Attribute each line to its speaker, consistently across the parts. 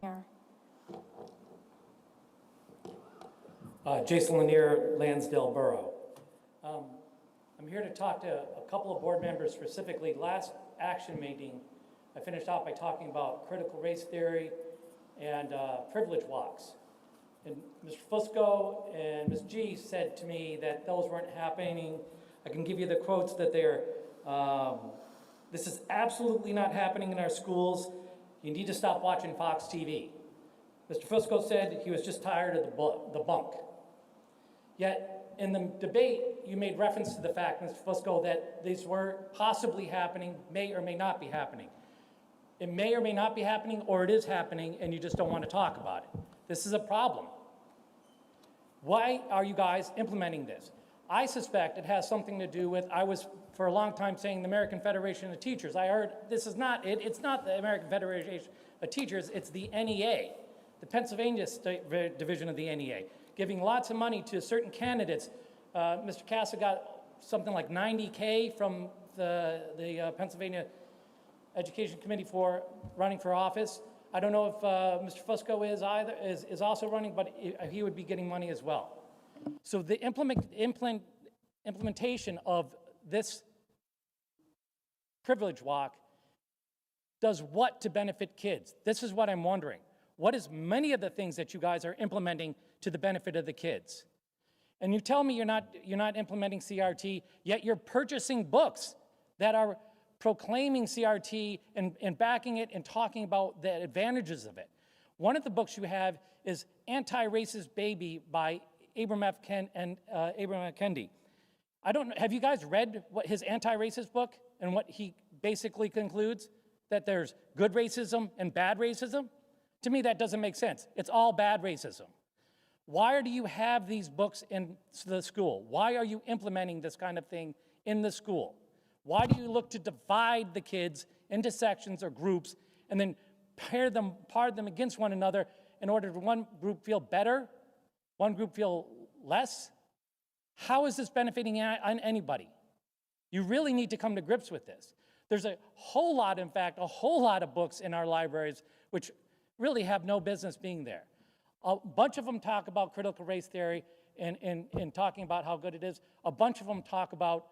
Speaker 1: Here.
Speaker 2: Jason Lanier, Lansdale Borough. I'm here to talk to a couple of board members specifically. Last action meeting, I finished off by talking about critical race theory and privilege walks. And Mr. Fusco and Ms. G said to me that those weren't happening. I can give you the quotes that this is absolutely not happening in our schools. You need to stop watching Fox TV. Mr. Fusco said he was just tired of the bunk. Yet, in the debate, you made reference to the fact, Mr. Fusco, that these were possibly happening, may or may not be happening. It may or may not be happening, or it is happening, and you just don't want to talk about it. This is a problem. Why are you guys implementing this? I suspect it has something to do with, I was for a long time saying the American Federation of Teachers. I heard this is not it. It's not the American Federation of Teachers, it's the NEA, the Pennsylvania State Division of the NEA, giving lots of money to certain candidates. Mr. Casa got something like $90K from the Pennsylvania Education Committee for running for office. I don't know if Mr. Fusco is also running, but he would be getting money as well. So the implementation of this privilege walk does what to benefit kids? This is what I'm wondering. What is many of the things that you guys are implementing to the benefit of the kids? And you tell me you're not implementing CRT, yet you're purchasing books that are proclaiming CRT and backing it and talking about the advantages of it. One of the books you have is Anti-Racist Baby by Abram F. Kendi. I don't know, have you guys read what his anti-racist book and what he basically concludes? That there's good racism and bad racism? To me, that doesn't make sense. It's all bad racism. Why do you have these books in the school? Why are you implementing this kind of thing in the school? Why do you look to divide the kids into sections or groups and then part them against one another in order for one group feel better, one group feel less? How is this benefiting anybody? You really need to come to grips with this. There's a whole lot, in fact, a whole lot of books in our libraries which really have no business being there. A bunch of them talk about critical race theory and talking about how good it is. A bunch of them talk about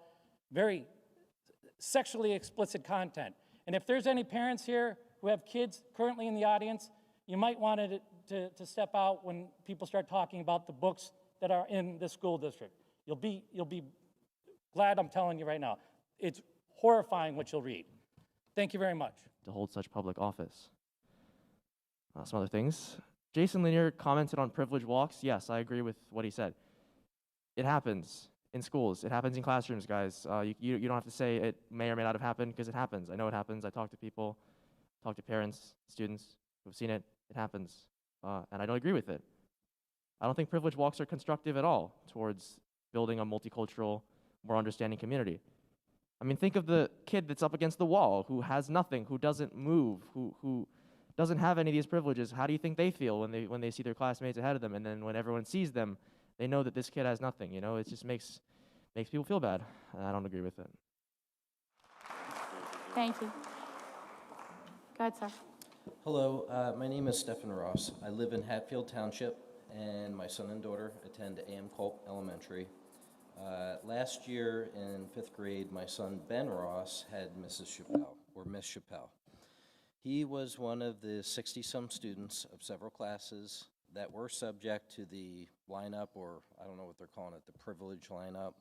Speaker 2: very sexually explicit content. And if there's any parents here who have kids currently in the audience, you might want to step out when people start talking about the books that are in the school district. You'll be glad I'm telling you right now. It's horrifying what you'll read. Thank you very much.
Speaker 3: To hold such public office. Some other things. Jason Lanier commented on privilege walks. Yes, I agree with what he said. It happens in schools. It happens in classrooms, guys. You don't have to say it may or may not have happened, because it happens. I know it happens. I talk to people, talk to parents, students who've seen it. It happens. And I don't agree with it. I don't think privilege walks are constructive at all towards building a multicultural, more understanding community. I mean, think of the kid that's up against the wall, who has nothing, who doesn't move, who doesn't have any of these privileges. How do you think they feel when they see their classmates ahead of them, and then when everyone sees them, they know that this kid has nothing? You know, it just makes people feel bad, and I don't agree with it.
Speaker 1: Thank you. Go ahead, sir.
Speaker 4: Hello, my name is Stephen Ross. I live in Hatfield Township, and my son and daughter attend A.M. Culp Elementary. Last year in 5th grade, my son Ben Ross had Mrs. Chappelle, or Miss Chappelle. He was one of the 60-some students of several classes that were subject to the lineup, or I don't know what they're calling it, the privilege lineup,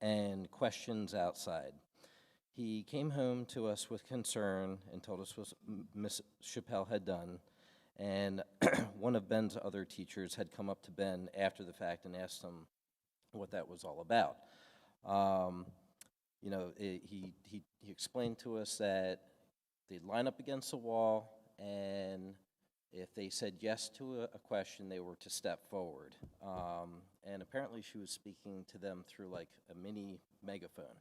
Speaker 4: and questions outside. He came home to us with concern and told us what Miss Chappelle had done, and one of Ben's other teachers had come up to Ben after the fact and asked him what that was all about. You know, he explained to us that they'd line up against the wall, and if they said yes to a question, they were to step forward. And apparently she was speaking to them through like a mini megaphone.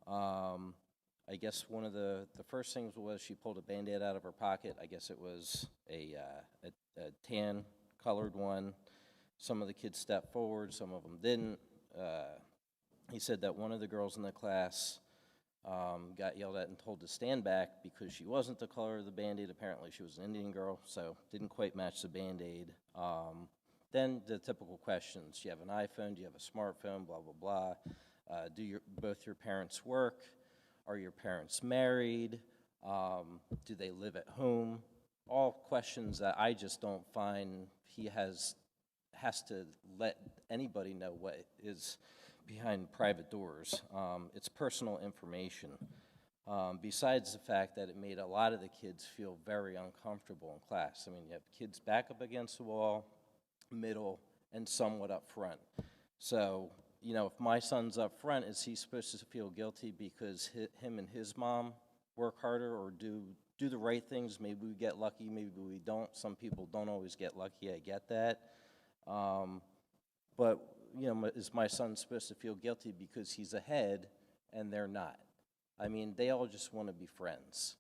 Speaker 4: I guess one of the first things was she pulled a Band-Aid out of her pocket. I guess it was a tan colored one. Some of the kids stepped forward, some of them didn't. He said that one of the girls in the class got yelled at and told to stand back because she wasn't the color of the Band-Aid. Apparently she was an Indian girl, so didn't quite match the Band-Aid. Then the typical questions: do you have an iPhone? Do you have a smartphone? Blah, blah, blah. Do both your parents work? Are your parents married? Do they live at home? All questions that I just don't find he has to let anybody know what is behind private doors. It's personal information. Besides the fact that it made a lot of the kids feel very uncomfortable in class. I mean, you have kids back up against the wall, middle, and somewhat up front. So, you know, if my son's up front, is he supposed to feel guilty because him and his mom work harder or do the right things? Maybe we get lucky, maybe we don't. Some people don't always get lucky, I get that. But, you know, is my son supposed to feel guilty because he's ahead and they're not? I mean, they all just want to be friends.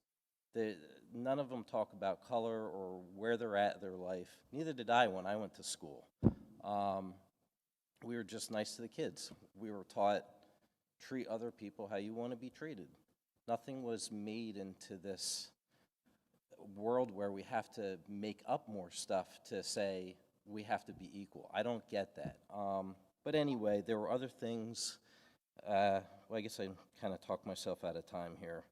Speaker 4: None of them talk about color or where they're at in their life. Neither did I when I went to school. We were just nice to the kids. We were taught, treat other people how you want to be treated. Nothing was made into this world where we have to make up more stuff to say we have to be equal. I don't get that. But anyway, there were other things. Well, I guess I kind of talked myself out of time here.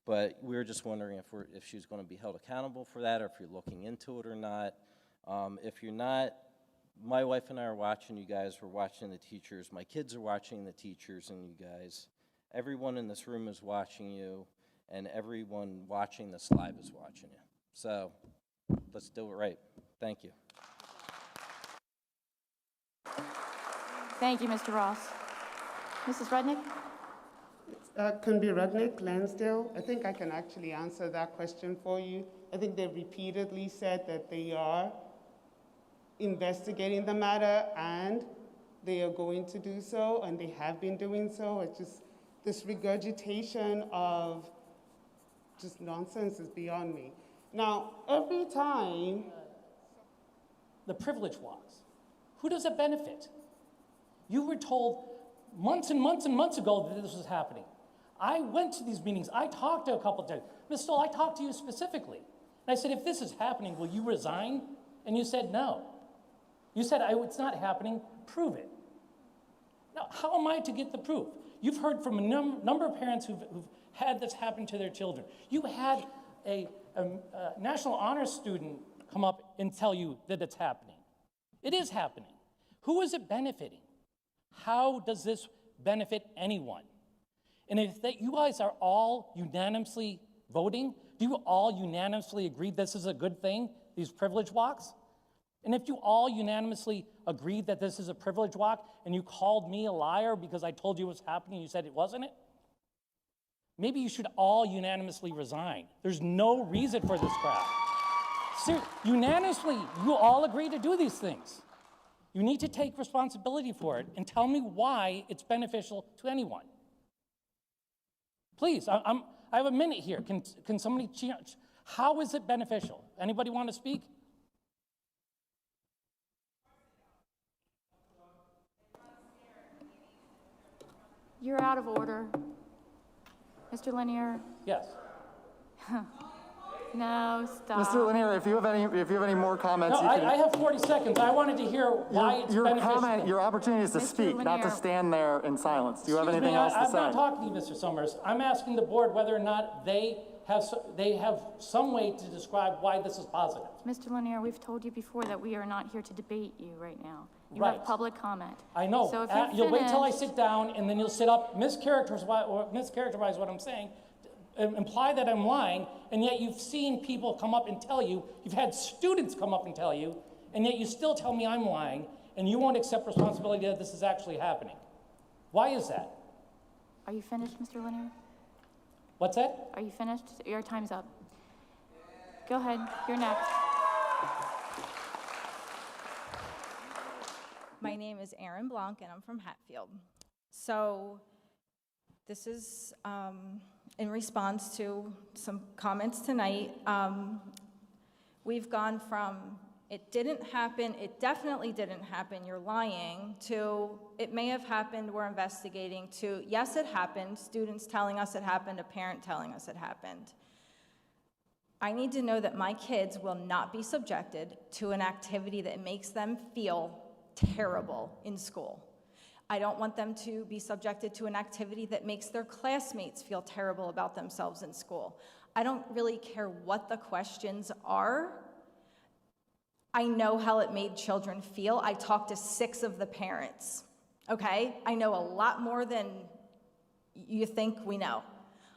Speaker 4: But we were just wondering if she's going to be held accountable for that, or if you're looking into it or not. If you're not, my wife and I are watching you guys. We're watching the teachers. My kids are watching the teachers and you guys. Everyone in this room is watching you, and everyone watching this live is watching you. So let's do it right. Thank you.
Speaker 1: Thank you, Mr. Ross. Mrs. Rudnick?
Speaker 5: Can be Rudnick, Lansdale. I think I can actually answer that question for you. I think they repeatedly said that they are investigating the matter and they are going to do so, and they have been doing so. It's just this regurgitation of just nonsense is beyond me. Now, every time...
Speaker 2: The privilege walks. Who does it benefit? You were told months and months and months ago that this was happening. I went to these meetings. I talked to a couple of times. Ms. Stoll, I talked to you specifically. And I said, if this is happening, will you resign? And you said no. You said, it's not happening. Prove it. Now, how am I to get the proof? You've heard from a number of parents who've had this happen to their children. You had a National Honors student come up and tell you that it's happening. It is happening. Who is it benefiting? How does this benefit anyone? And if you guys are all unanimously voting, do you all unanimously agree this is a good thing, these privilege walks? And if you all unanimously agreed that this is a privilege walk and you called me a liar because I told you it was happening and you said it wasn't it, maybe you should all unanimously resign. There's no reason for this crap. Unanimously, you all agree to do these things. You need to take responsibility for it and tell me why it's beneficial to anyone. Please, I have a minute here. Can somebody change? How is it beneficial? Anybody want to speak?
Speaker 1: You're out of order. Mr. Lanier?
Speaker 2: Yes.
Speaker 1: No, stop.
Speaker 6: Mr. Lanier, if you have any more comments,
Speaker 2: No,
Speaker 6: you can.
Speaker 2: I have 40 seconds. I wanted to hear why it's beneficial.
Speaker 6: Your opportunity is to
Speaker 1: Mr.
Speaker 6: speak, not to
Speaker 1: Lanier.
Speaker 6: stand there in silence. Do you have
Speaker 2: Excuse
Speaker 6: anything
Speaker 2: me,
Speaker 6: else to
Speaker 2: I'm
Speaker 6: say?
Speaker 2: not talking to you, Mr. Summers. I'm asking the board whether or not they have some way to describe why this is positive.
Speaker 1: Mr. Lanier, we've told you before that we are not here to debate you right now. You
Speaker 2: Right.
Speaker 1: have public comment.
Speaker 2: I know.
Speaker 1: So if
Speaker 2: You'll wait till I
Speaker 1: finished-
Speaker 2: sit down, and then you'll sit up, mischaracterize what I'm saying, imply that I'm lying, and yet you've seen people come up and tell you, you've had students come up and tell you, and yet you still tell me I'm lying, and you won't accept responsibility that this is actually happening. Why is that?
Speaker 1: Are you finished, Mr. Lanier?
Speaker 2: What's that?
Speaker 1: Are you finished? Your time's up. Go ahead. You're next.
Speaker 7: My name is Erin Blanc, and I'm from Hatfield. So this is in response to some comments tonight. We've gone from It didn't happen, it definitely didn't happen, you're lying, to it may have happened, we're investigating, to yes, it happened, students telling us it happened, a parent telling us it happened. I need to know that my kids will not be subjected to an activity that makes them feel terrible in school. I don't want them to be subjected to an activity that makes their classmates feel terrible about themselves in school. I don't really care what the questions are. I know how it made children feel. I talked to 6 of the parents, okay? I know a lot more than you think we know.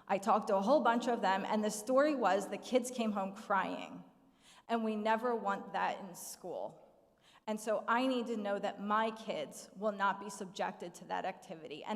Speaker 7: I talked to a whole bunch of them, and the story was the kids came home crying, and we never want that in school. And so I need to know that my kids will not be subjected to that activity. And